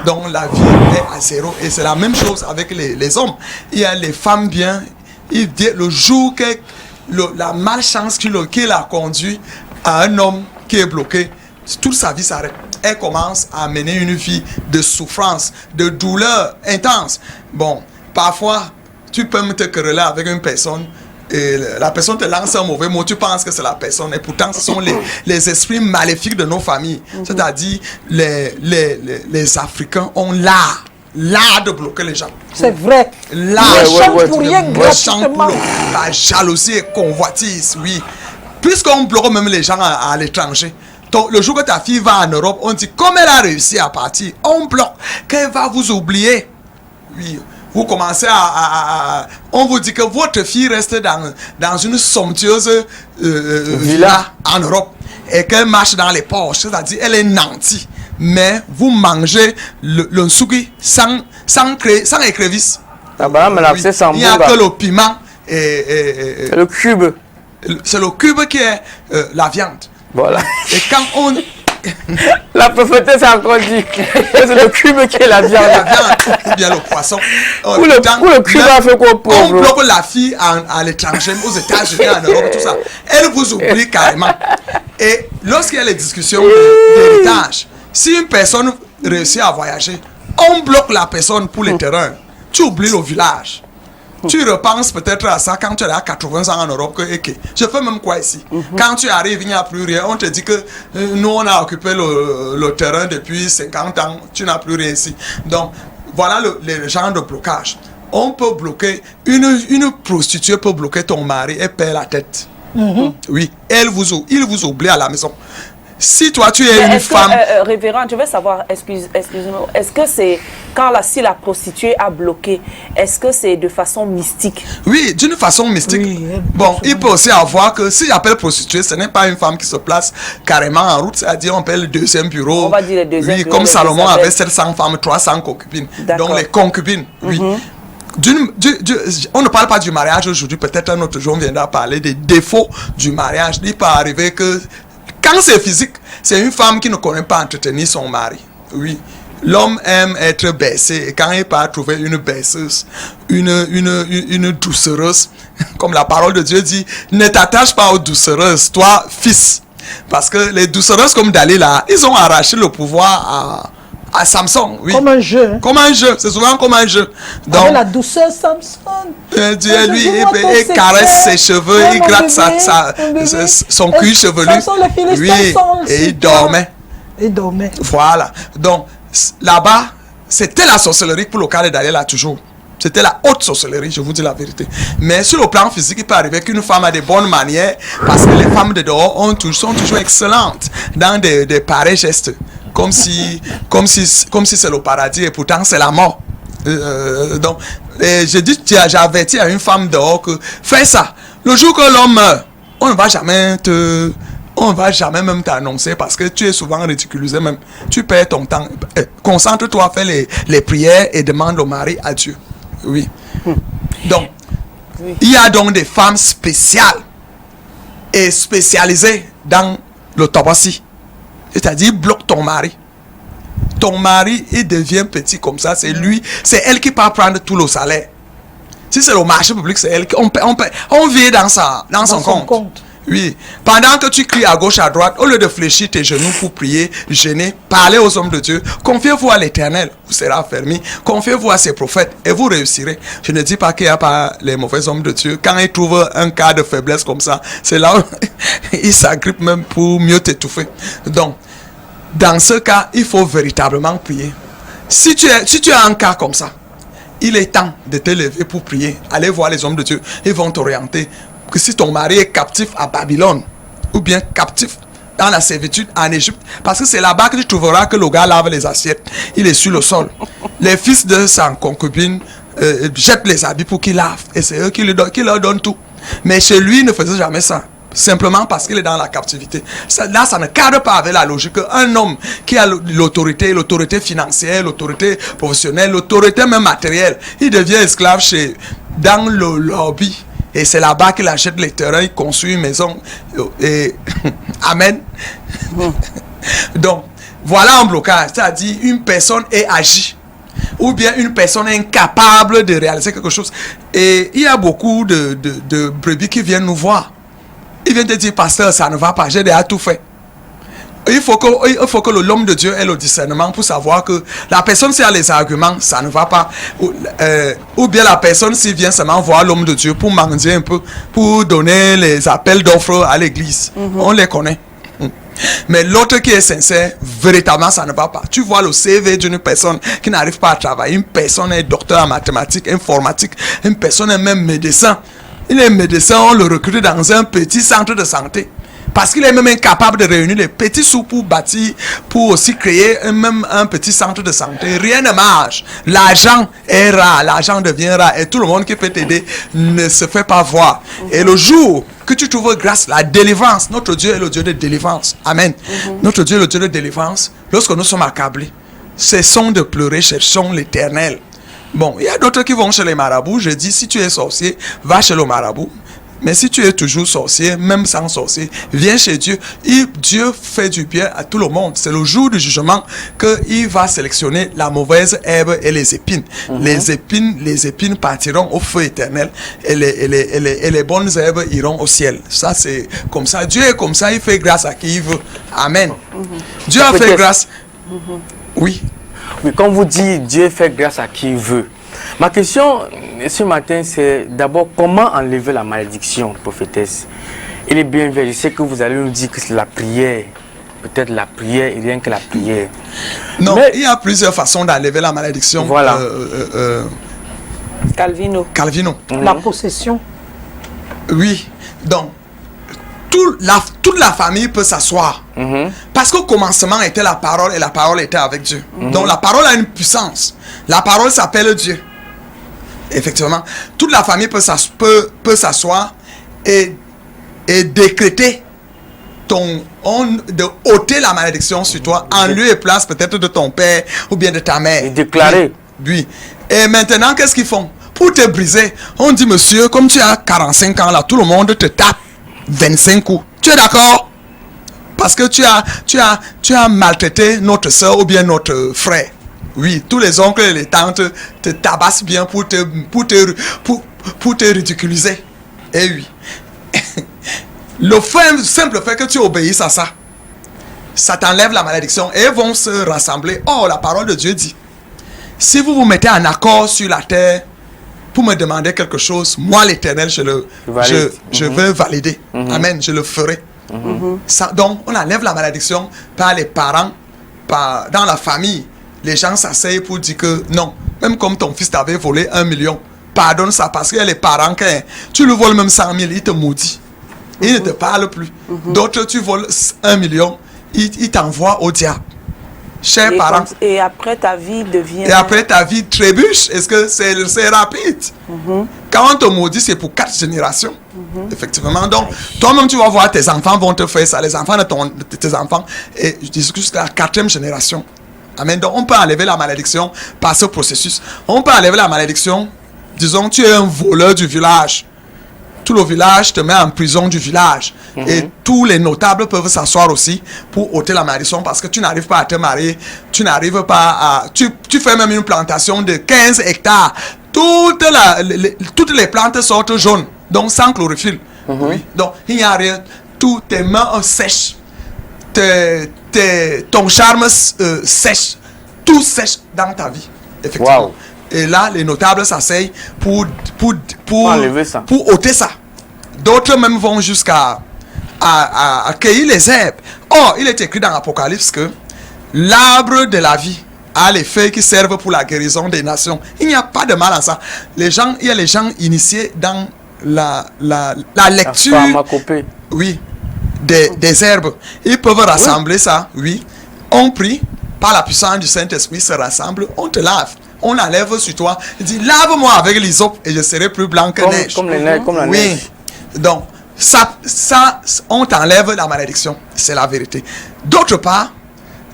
Donc la vie est à zéro. Et c'est la même chose avec les hommes. Il y a les femmes bien. Le jour que la malchance qui l'a conduit à un homme qui est bloqué, toute sa vie s'arrête. Elle commence à mener une vie de souffrance, de douleur intense. Bon, parfois, tu peux me te quereller avec une personne et la personne te lance un mauvais mot, tu penses que c'est la personne et pourtant ce sont les esprits maléfiques de nos familles. C'est-à-dire, les Africains ont l'art de bloquer les gens. C'est vrai. L'art pour rien gratuitement. La jalousie et convoitise, oui. Puisqu'on bloque même les gens à l'étranger. Donc, le jour que ta fille va en Europe, on dit, comme elle a réussi à partir, on bloque, qu'elle va vous oublier. Oui, vous commencez on vous dit que votre fille reste dans une somptueuse villa en Europe et qu'elle marche dans les poches, c'est-à-dire elle est nantie. Mais vous mangez le nsouki sans écrevisse. Oui. Il n'y a que le piment et le cube. C'est le cube qui est la viande. Voilà. Et quand on... La prophétesse a encore dit c'est le cube qui est la viande. La viande, ou bien le poisson. Ou le cube a fait quoi pour on bloque la fille à l'étranger, aux États-Unis, en Europe, tout ça. Elle vous oublie carrément. Et lorsqu'il y a les discussions d'héritage, si une personne réussit à voyager, on bloque la personne pour les terrains. Tu oublies le village. Tu repenses peut-être à ça quand tu es à 80 ans en Europe. Que je fais même quoi ici? Quand tu arrives, il n'y a plus rien. On te dit que nous, on a occupé le terrain depuis 50 ans. Tu n'as plus rien ici. Donc, voilà le genre de blocage. On peut bloquer, une prostituée peut bloquer ton mari et perd la tête. Oui, il vous oublie à la maison. Si toi tu es une femme... révérend, je veux savoir, excusez-moi, est-ce que c'est si la prostituée a bloqué, est-ce que c'est de façon mystique? Oui, d'une façon mystique. Oui, bon, il peut aussi avoir que si j'appelle prostituée, ce n'est pas une femme qui se place carrément en route, c'est-à-dire on appelle le deuxième bureau. On va dire le deuxième bureau. Comme Salomon avait 700 femmes, 300 concubines. Donc les concubines, oui. On ne parle pas du mariage aujourd'hui, peut-être un autre jour on viendra parler des défauts du mariage. Il peut arriver que quand c'est physique, c'est une femme qui ne connaît pas entretenir son mari. Oui. L'homme aime être baissé et quand il part trouver une baisseuse, une doucereuse, comme la parole de Dieu dit, ne t'attache pas aux doucereuses, toi, fils. Parce que les doucereuses comme Dalila, ils ont arraché le pouvoir à Samson. Oui. Comme un jeu. Hein? Comme un jeu, c'est souvent comme un jeu. Donc, avec la douceur Samson. Dieu, lui, il caresse ses cheveux, il gratte son cuir chevelu. Samson, le oui, et il dormait. Il dormait. Voilà. Donc, là-bas, c'était la sorcellerie pour le cas de Dalila toujours. C'était la haute sorcellerie, je vous dis la vérité. Mais sur le plan physique, il peut arriver qu'une femme a des bonnes manières parce que les femmes de dehors sont toujours excellentes dans des pareils gestes. Comme si c'est le paradis et pourtant c'est la mort. Donc, j'ai averti à une femme dehors que fais ça. Le jour que l'homme meurt, on ne va jamais même t'annoncer parce que tu es souvent ridiculisé même. Tu perds ton temps. Concentre-toi à faire les prières et demande au mari à Dieu. Oui. Donc, il y a donc des femmes spéciales et spécialisées dans le tabassi. C'est-à-dire, bloque ton mari. Ton mari, il devient petit comme ça. C'est elle qui part prendre tout le salaire. Si c'est le marché public, c'est elle qui... On vit dans son compte. Oui. Pendant que tu cries à gauche, à droite, au lieu de fléchir tes genoux pour prier, gêner, parler aux hommes de Dieu, confiez-vous à l'Éternel, vous serez affermis. Confiez-vous à ses prophètes et vous réussirez. Je ne dis pas qu'il n'y a pas les mauvais hommes de Dieu. Quand ils trouvent un cas de faiblesse comme ça, c'est là où ils s'agrippent même pour mieux t'étouffer. Donc, dans ce cas, il faut véritablement prier. Si tu as un cas comme ça, il est temps de te lever pour prier. Allez voir les hommes de Dieu. Ils vont t'orienter. Que si ton mari est captif à Babylone, ou bien captif dans la servitude en Égypte, parce que c'est là-bas que tu trouveras que le gars lave les assiettes. Il est sur le sol. Les fils de sa concubine jettent les habits pour qu'ils lavent. Et c'est eux qui leur donnent tout. Mais chez lui, il ne faisait jamais ça. Simplement parce qu'il est dans la captivité. Ça ne cadre pas avec la logique. Un homme qui a l'autorité financière, l'autorité professionnelle, l'autorité même matérielle, il devient esclave dans le lobby. Et c'est là-bas qu'il achète les terrains, il construit une maison. Et Amen. Donc, voilà un blocage. C'est-à-dire, une personne est agie. Ou bien une personne est incapable de réaliser quelque chose. Et il y a beaucoup de brebis qui viennent nous voir. Ils viennent te dire, pasteur, ça ne va pas, j'ai déjà tout fait. Il faut que l'homme de Dieu ait le discernement pour savoir que la personne, si elle a les arguments, ça ne va pas. Ou bien la personne, s'il vient seulement voir l'homme de Dieu pour mendier un peu, pour donner les appels d'offres à l'église. On les connaît. Mais l'autre qui est sincère, véritablement, ça ne va pas. Tu vois le CV d'une personne qui n'arrive pas à travailler. Une personne est docteur en mathématiques, informatique. Une personne est même médecin. Il est médecin, on le recrute dans un petit centre de santé. Parce qu'il est même incapable de réunir les petits sous pour bâtir, pour aussi créer même un petit centre de santé. Rien ne marche. L'argent est rare, l'argent devient rare. Et tout le monde qui peut t'aider ne se fait pas voir. Et le jour que tu trouves grâce, la délivrance, notre Dieu est le Dieu de délivrance. Amen. Notre Dieu est le Dieu de délivrance. Lorsque nous sommes accablés, cessons de pleurer, cherchons l'Éternel. Bon, il y a d'autres qui vont chez les marabouts. Je dis, si tu es sorcier, va chez le marabout. Mais si tu es toujours sorcier, même sans sorcier, viens chez Dieu. Dieu fait du bien à tout le monde. C'est le jour du jugement qu'il va sélectionner la mauvaise herbe et les épines. Les épines partiront au feu éternel et les bonnes herbes iront au ciel. Ça, c'est comme ça. Dieu est comme ça, il fait grâce à qui il veut. Amen. Dieu a fait grâce. Oui. Oui, comme vous dites, Dieu fait grâce à qui il veut. Ma question ce matin, c'est d'abord comment enlever la malédiction, prophétesse. Il est bien vrai, je sais que vous allez nous dire que c'est la prière. Peut-être la prière et rien que la prière. Non, mais il y a plusieurs façons d'enlever la malédiction. Voilà. Calvino. La possession. Oui, donc toute la famille peut s'asseoir. Parce qu'au commencement était la parole et la parole était avec Dieu. Donc la parole a une puissance. La parole s'appelle Dieu. Effectivement, toute la famille peut s'asseoir et décréter de ôter la malédiction sur toi en lieu et place peut-être de ton père ou bien de ta mère. Et déclarer. Oui. Et maintenant, qu'est-ce qu'ils font? Pour te briser, on dit, monsieur, comme tu as 45 ans là, tout le monde te tape 25 coups. Tu es d'accord? Parce que tu as maltraité notre soeur ou bien notre frère. Oui, tous les oncles et les tantes te tabassent bien pour te ridiculiser. Et oui. Le simple fait que tu obéisses à ça, ça t'enlève la malédiction et ils vont se rassembler. Oh, la parole de Dieu dit, si vous vous mettez en accord sur la terre pour me demander quelque chose, moi l'Éternel, je veux valider. Amen, je le ferai. Ça, donc, on enlève la malédiction par les parents, dans la famille. Les gens s'asseyent pour dire que non, même comme ton fils t'avait volé 1 million, pardonne ça parce qu'il y a les parents, quand tu lui voles même 100 000, il te maudit. Il ne te parle plus. D'autres, tu voles 1 million, il t'envoie au diable. Chers parents. Et après ta vie devient... Et après ta vie trébuche. Est-ce que c'est rapide? Quand on te maudit, c'est pour 4 générations. Effectivement. Donc, toi-même, tu vas voir, tes enfants vont te faire ça. Les enfants de tes enfants. Et je dis jusqu'à la 4e génération. Amen. Donc, on peut enlever la malédiction par ce processus. On peut enlever la malédiction. Disons, tu es un voleur du village. Tout le village te met en prison du village. Et tous les notables peuvent s'asseoir aussi pour ôter la malédiction parce que tu n'arrives pas à te marier. Tu n'arrives pas à... Tu fais même une plantation de 15 hectares. Toutes les plantes sortent jaunes. Donc, sans chlorophylle. Oui. Donc, il n'y a rien. Tous tes mains sèches. Ton charme sèche. Tout sèche dans ta vie. Effectivement. Wow. Et là, les notables s'asseyent pour ôter ça. D'autres même vont jusqu'à à cueillir les herbes. Or, il est écrit dans l'Apocalypse que l'arbre de la vie a les feuilles qui servent pour la guérison des nations. Il n'y a pas de mal à ça. Il y a les gens initiés dans la lecture. La pharmacopée. Oui. Des herbes. Ils peuvent rassembler ça. Oui. On prie. Par la puissance du Saint-Esprit se rassemble. On te lave. on enlève sur toi. Il dit, lave-moi avec l'hysope et je serai plus blanc que neige. Comme les neiges, comme la neige. Donc, ça, on t'enlève la malédiction. C'est la vérité. D'autre part,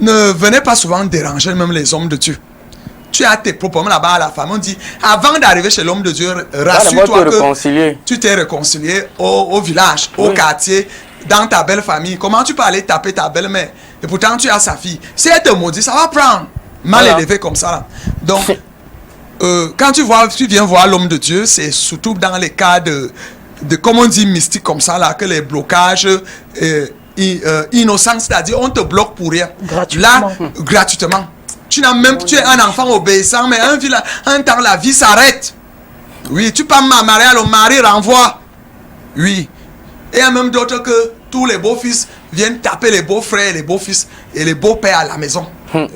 ne venez pas souvent déranger même les hommes de Dieu. Tu as tes propres problèmes là-bas à la femme. On dit, avant d'arriver chez l'homme de Dieu, rassure-toi que tu t'es réconcilié au village, au quartier, dans ta belle famille. Comment tu peux aller taper ta belle-mère? Et pourtant, tu as sa fille. Si elle te maudit, ça va prendre. Mal élevé comme ça. Là. Donc, quand tu viens voir l'homme de Dieu, c'est surtout dans les cas de comme on dit, mystique comme ça, là, que les blocages innocents, c'est-à-dire on te bloque pour rien. Gratuitement. Là, gratuitement. Tu es un enfant obéissant, mais un temps, la vie s'arrête. Oui, tu peux marier, le mari renvoie. Oui. Et il y a même d'autres que tous les beaux-fils viennent taper les beaux-frères, les beaux-fils et les beaux-pères à la maison.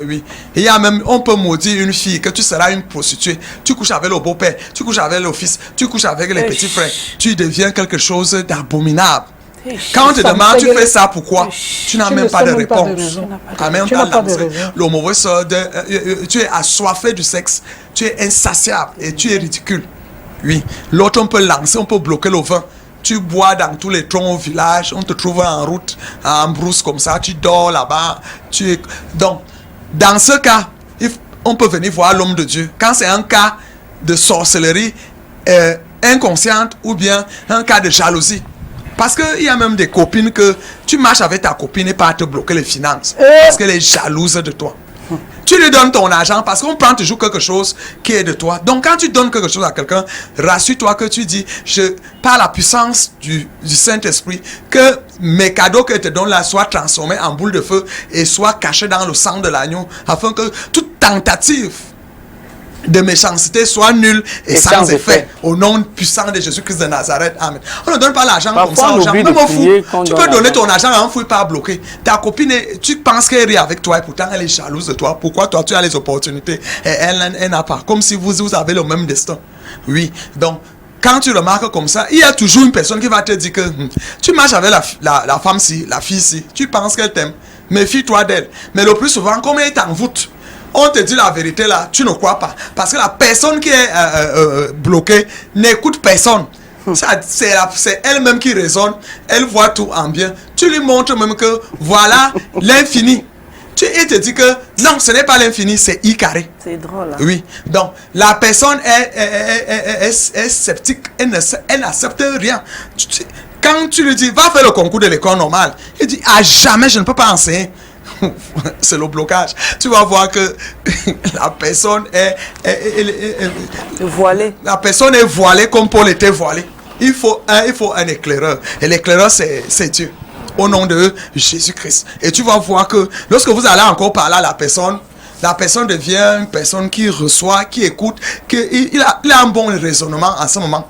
Oui. Et il y a même, on peut maudire une fille que tu seras une prostituée. Tu couches avec le beau-père, tu couches avec le fils, tu couches avec les petits frères. Tu deviens quelque chose d'abominable. Quand on te demande, tu fais ça pourquoi? Tu n'as même pas de réponse. En même temps, le mauvais sort, tu es assoiffé du sexe, tu es insatiable et tu es ridicule. Oui. L'autre, on peut lancer, on peut bloquer le vin. Tu bois dans tous les troncs au village, on te trouve en route, en brousse comme ça, tu dors là-bas. Donc, dans ce cas, on peut venir voir l'homme de Dieu. Quand c'est un cas de sorcellerie inconsciente ou bien un cas de jalousie. Parce qu'il y a même des copines que tu marches avec ta copine et pas te bloquer les finances. Parce qu'elle est jalouse de toi. Tu lui donnes ton argent parce qu'on prend toujours quelque chose qui est de toi. Donc quand tu donnes quelque chose à quelqu'un, rassure-toi que tu dis, par la puissance du Saint-Esprit, que mes cadeaux que je te donne là soient transformés en boule de feu et soient cachés dans le sang de l'agneau, afin que toute tentative de méchanceté soit nulle et sans effet. Au nom puissant de Jésus-Christ de Nazareth. Amen. On ne donne pas l'argent comme ça aux gens. Même au fou, tu peux donner ton argent à un fou et pas bloquer. Ta copine, tu penses qu'elle rit avec toi et pourtant elle est jalouse de toi. Pourquoi toi tu as les opportunités et elle n'a pas? Comme si vous avez le même destin. Oui. Donc, quand tu remarques comme ça, il y a toujours une personne qui va te dire que tu marches avec la femme-ci, la fille-ci. Tu penses qu'elle t'aime. Méfie-toi d'elle. Mais le plus souvent, comme elle t'envoûte, on te dit la vérité là, tu ne crois pas. Parce que la personne qui est bloquée n'écoute personne. C'est elle-même qui raisonne. Elle voit tout en bien. Tu lui montres même que voilà l'infini. Il te dit que non, ce n'est pas l'infini, c'est I carré. C'est drôle. Hein? Oui. Donc, la personne est sceptique. Elle n'accepte rien. Quand tu lui dis, va faire le concours de l'école normale, il dit, à jamais je ne peux pas enseigner. C'est le blocage. Tu vas voir que la personne est voilée. La personne est voilée comme Paul était voilé. Il faut un éclaireur. Et l'éclaireur, c'est Dieu. Au nom de Jésus-Christ. Et tu vas voir que lorsque vous allez encore parler à la personne devient une personne qui reçoit, qui écoute, il a un bon raisonnement en ce moment.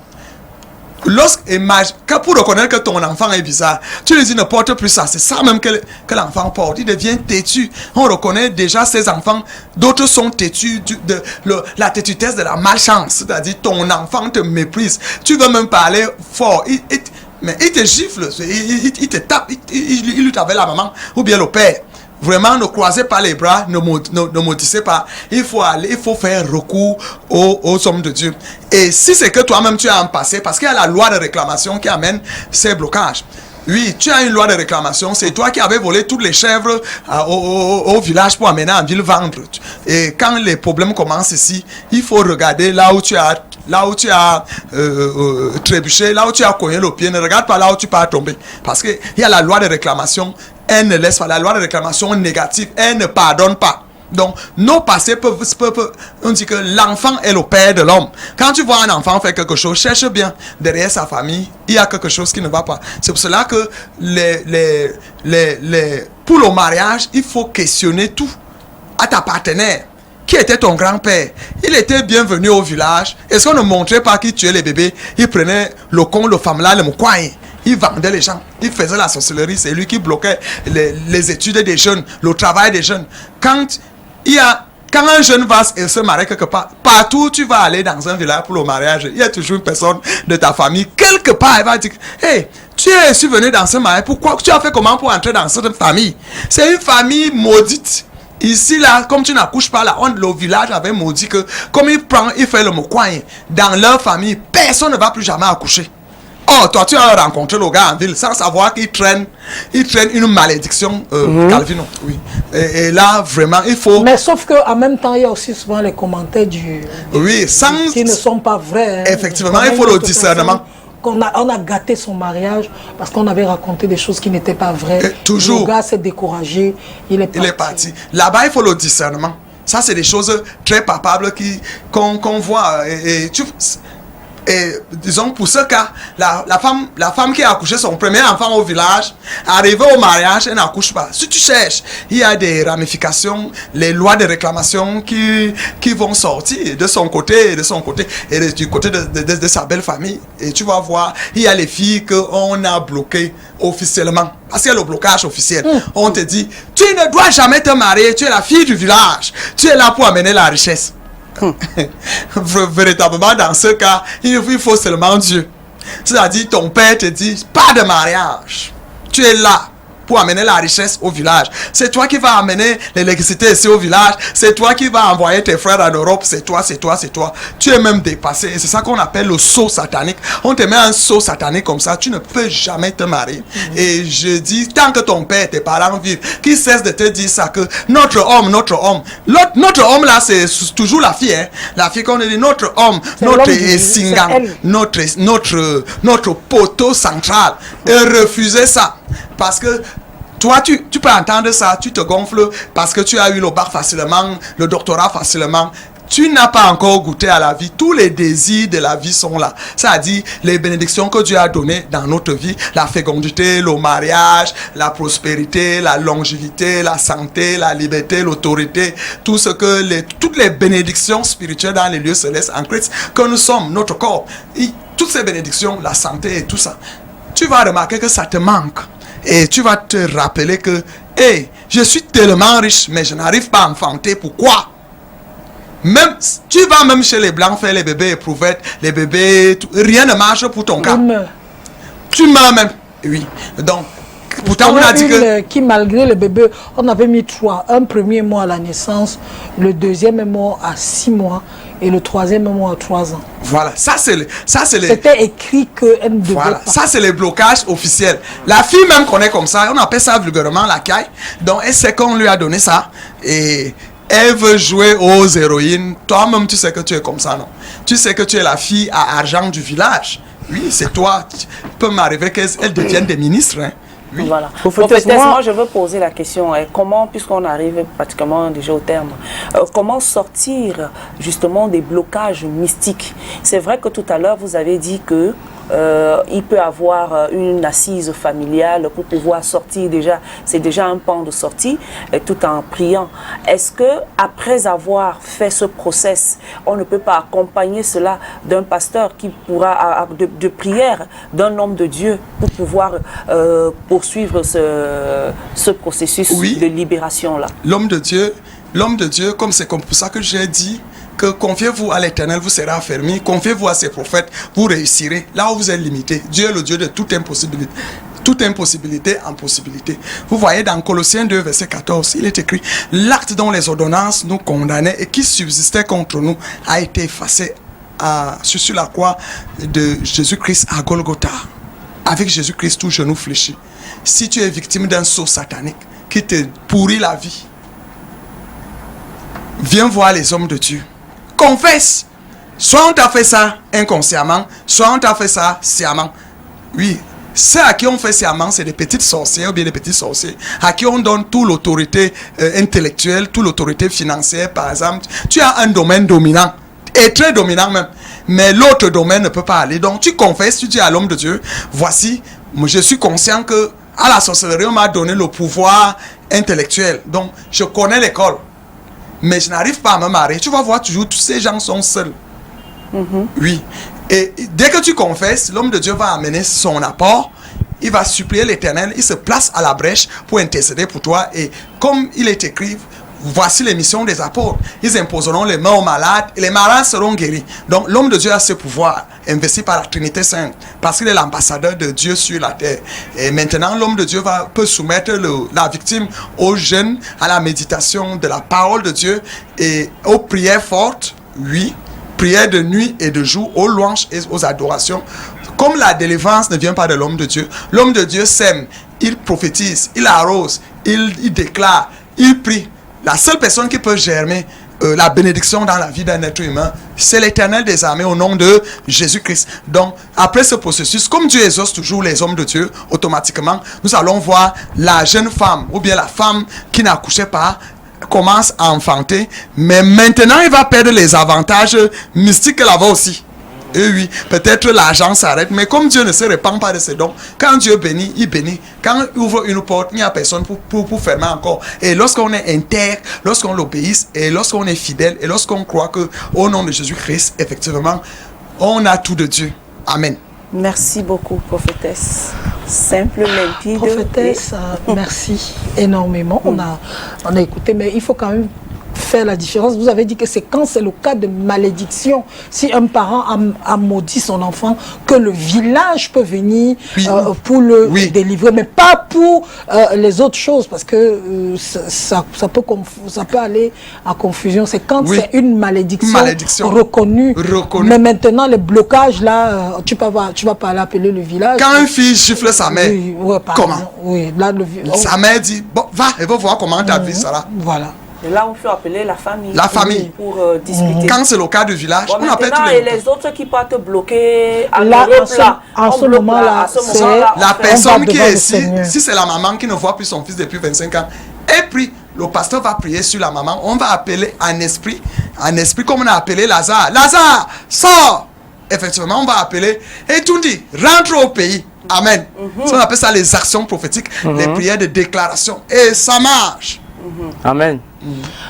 Pour reconnaître que ton enfant est bizarre, tu lui dis ne porte plus ça. C'est ça même que l'enfant porte. Il devient têtu. On reconnaît déjà ses enfants. D'autres sont têtus. La têtutesse de la malchance. C'est-à-dire ton enfant te méprise. Tu veux même parler fort. Mais il te gifle. Il te tape. Il lui tape la maman ou bien le père. Vraiment, ne croisez pas les bras, ne maudissez pas. Il faut faire recours aux hommes de Dieu. Et si c'est que toi-même tu as un passé, parce qu'il y a la loi de réclamation qui amène ces blocages. Oui, tu as une loi de réclamation, c'est toi qui avais volé toutes les chèvres au village pour amener en ville vendre. Et quand les problèmes commencent ici, il faut regarder là où tu as trébuché, là où tu as cogné le pied. Ne regarde pas là où tu peux tomber. Parce qu'il y a la loi de réclamation. Elle ne laisse pas. La loi de réclamation négative, elle ne pardonne pas. Donc, nos passés peuvent... On dit que l'enfant est le père de l'homme. Quand tu vois un enfant faire quelque chose, cherche bien derrière sa famille, il y a quelque chose qui ne va pas. C'est pour cela que pour le mariage, il faut questionner tout à ta partenaire. Qui était ton grand-père? Il était bienvenu au village. Est-ce qu'on ne montrait pas qu'il tuait les bébés? Il prenait le con, le femme-là, le moukwai. Il vendait les gens. Il faisait la sorcellerie. C'est lui qui bloquait les études des jeunes, le travail des jeunes. Quand un jeune va se marier quelque part, partout où tu vas aller dans un village pour le mariage, il y a toujours une personne de ta famille. Quelque part, elle va dire, hey, tu es venu dans ce mariage. Pourquoi? Tu as fait comment pour entrer dans cette famille? C'est une famille maudite. Ici, là, comme tu n'accouches pas là, le village avait maudit que, comme il fait le mokoin, dans leur famille, personne ne va plus jamais accoucher. Oh, toi, tu as rencontré le gars en ville sans savoir qu'il traîne une malédiction, Calvino. Oui. Et là, vraiment, il faut... Mais sauf qu'en même temps, il y a aussi souvent les commentaires oui, sans... qui ne sont pas vrais. Hein. Effectivement, il faut le discernement. On a gâté son mariage parce qu'on avait raconté des choses qui n'étaient pas vraies. Et toujours. Le gars s'est découragé, il est parti. Là-bas, il faut le discernement. Ça, c'est des choses très palpables qu'on voit. Et disons, pour ce cas, la femme qui a accouché son premier enfant au village, arrivée au mariage, elle n'accouche pas. Si tu cherches, il y a des ramifications, les lois de réclamation qui vont sortir de son côté, et du côté de sa belle famille. Et tu vas voir, il y a les filles qu'on a bloquées officiellement. Parce qu'il y a le blocage officiel. On te dit, tu ne dois jamais te marier, tu es la fille du village. Tu es là pour amener la richesse. Véritablement, dans ce cas, il faut seulement Dieu. C'est-à-dire, ton père te dit, pas de mariage. Tu es là pour amener la richesse au village. C'est toi qui vas amener l'électricité ici au village. C'est toi qui vas envoyer tes frères en Europe. C'est toi. Tu es même dépassé. Et c'est ça qu'on appelle le sceau satanique. On te met un sceau satanique comme ça. Tu ne peux jamais te marier. Et je dis, tant que ton père, tes parents vivent, qu'ils cessent de te dire ça, que notre homme. Notre homme là, c'est toujours la fille. Hein? La fille qu'on dit, notre homme, notre singang, notre poteau central. Et refuser ça. Parce que toi, tu peux entendre ça, tu te gonfles parce que tu as eu le bac facilement, le doctorat facilement. Tu n'as pas encore goûté à la vie. Tous les désirs de la vie sont là. C'est-à-dire les bénédictions que Dieu a données dans notre vie, la fécondité, le mariage, la prospérité, la longévité, la santé, la liberté, l'autorité, toutes les bénédictions spirituelles dans les lieux célestes en Christ que nous sommes, notre corps. Et toutes ces bénédictions, la santé et tout ça, tu vas remarquer que ça te manque. Et tu vas te rappeler que, je suis tellement riche, mais je n'arrive pas à enfanter. Pourquoi? Tu vas même chez les blancs faire les bébés éprouvettes, les bébés, rien ne marche pour ton cas. Tu meurs même. Oui. Donc, pourtant, on a dit que... Qui, malgré le bébé, on avait mis 3. Un premier mois à la naissance, le deuxième mois à 6 mois et le troisième mois à 3 ans. Voilà, ça c'est les... C'était écrit qu'elle ne devait pas. Ça c'est les blocages officiels. La fille même qu'on est comme ça, on appelle ça vulgairement la caille. Donc elle sait qu'on lui a donné ça et elle veut jouer aux héroïnes. Toi-même tu sais que tu es comme ça, non? Tu sais que tu es la fille à argent du village. Oui, c'est toi. Il peut m'arriver qu'elle devienne des ministres, hein. Oui. Voilà. Prophétesse, moi je veux poser la question, comment, puisqu'on arrive pratiquement déjà au terme, comment sortir justement des blocages mystiques? C'est vrai que tout à l'heure vous avez dit que il peut avoir une assise familiale pour pouvoir sortir déjà, c'est déjà un pan de sortie, tout en priant. Est-ce que après avoir fait ce process, on ne peut pas accompagner cela d'un pasteur qui pourra, de prière d'un homme de Dieu pour pouvoir poursuivre ce processus de libération-là? L'homme de Dieu, comme c'est comme pour ça que j'ai dit, que confiez-vous à l'Éternel, vous serez affermis. Confiez-vous à ses prophètes, vous réussirez. Là où vous êtes limité, Dieu est le Dieu de toute impossibilité. Toute impossibilité en possibilité. Vous voyez dans Colossiens 2, verset 14, il est écrit, l'acte dont les ordonnances nous condamnaient et qui subsistait contre nous a été effacé sur la croix de Jésus-Christ à Golgotha. Avec Jésus-Christ, tout genou fléchi. Si tu es victime d'un sceau satanique qui te pourrit la vie, viens voir les hommes de Dieu. Confesse. Soit on t'a fait ça inconsciemment, soit on t'a fait ça sciemment. Oui, ceux à qui on fait sciemment, c'est des petites sorcières ou bien des petits sorciers, à qui on donne toute l'autorité intellectuelle, toute l'autorité financière, par exemple. Tu as un domaine dominant, et très dominant même, mais l'autre domaine ne peut pas aller. Donc tu confesses, tu dis à l'homme de Dieu, voici, je suis conscient que à la sorcellerie, on m'a donné le pouvoir intellectuel. Donc je connais l'école. Mais je n'arrive pas à me marier. Tu vas voir toujours, tous ces gens sont seuls. Oui. Et dès que tu confesses, l'homme de Dieu va amener son apport. Il va supplier l'Éternel. Il se place à la brèche pour intercéder pour toi. Et comme il est écrit, voici les missions des apôtres. Ils imposeront les mains aux malades et les malades seront guéris. Donc l'homme de Dieu a ce pouvoir investi par la Trinité Sainte parce qu'il est l'ambassadeur de Dieu sur la terre. Et maintenant l'homme de Dieu peut soumettre la victime aux jeûnes, à la méditation de la parole de Dieu et aux prières fortes, oui, prières de nuit et de jour, aux louanges et aux adorations. Comme la délivrance ne vient pas de l'homme de Dieu sème, il prophétise, il arrose, il déclare, il prie. La seule personne qui peut germer la bénédiction dans la vie d'un être humain, c'est l'Éternel des armées au nom de Jésus-Christ. Donc, après ce processus, comme Dieu exauce toujours les hommes de Dieu, automatiquement, nous allons voir la jeune femme ou bien la femme qui n'accouchait pas commence à enfanter, mais maintenant, il va perdre les avantages mystiques qu'elle avait aussi. Et oui, peut-être l'argent s'arrête, mais comme Dieu ne se répand pas de ses dons, quand Dieu bénit, il bénit. Quand il ouvre une porte, il n'y a personne pour fermer encore. Et lorsqu'on est intègre, lorsqu'on l'obéisse, et lorsqu'on est fidèle, et lorsqu'on croit qu'au nom de Jésus-Christ, effectivement, on a tout de Dieu. Amen. Merci beaucoup, prophétesse. Simple, limpide. Prophétesse, merci énormément. On a écouté, mais il faut quand même faire la différence. Vous avez dit que c'est quand c'est le cas de malédiction, si un parent a maudit son enfant, que le village peut venir pour le délivrer, mais pas pour les autres choses, parce que ça peut aller en confusion. C'est quand c'est une malédiction reconnue. Mais maintenant, le blocage, là, tu vas pas aller appeler le village. Quand une fille gifle sa mère, comment là, sa mère dit, bon, va, elle va voir comment ta vie sera. Voilà. Et là, on peut appeler la famille. La famille. Pour discuter. Quand c'est le cas du village, bon, on appelle tous les... Et les autres qui partent bloquer en ce moment-là, c'est la personne qui est ici, si c'est la maman qui ne voit plus son fils depuis 25 ans, et puis le pasteur va prier sur la maman, on va appeler un esprit comme on a appelé Lazare. Lazare, sors! Effectivement, on va appeler, et tout dit, rentre au pays. Amen. On appelle ça les actions prophétiques, les prières de déclaration. Et ça marche. Amen.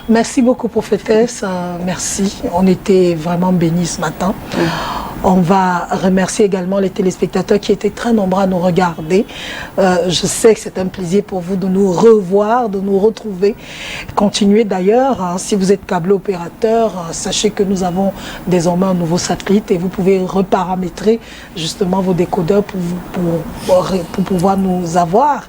Merci beaucoup, prophétesse. Merci. On était vraiment bénis ce matin. On va remercier également les téléspectateurs qui étaient très nombreux à nous regarder. Je sais que c'est un plaisir pour vous de nous revoir, de nous retrouver. Continuez d'ailleurs, hein, si vous êtes câblé opérateur, sachez que nous avons désormais un nouveau satellite et vous pouvez reparamétrer justement vos décodeurs pour pouvoir nous avoir.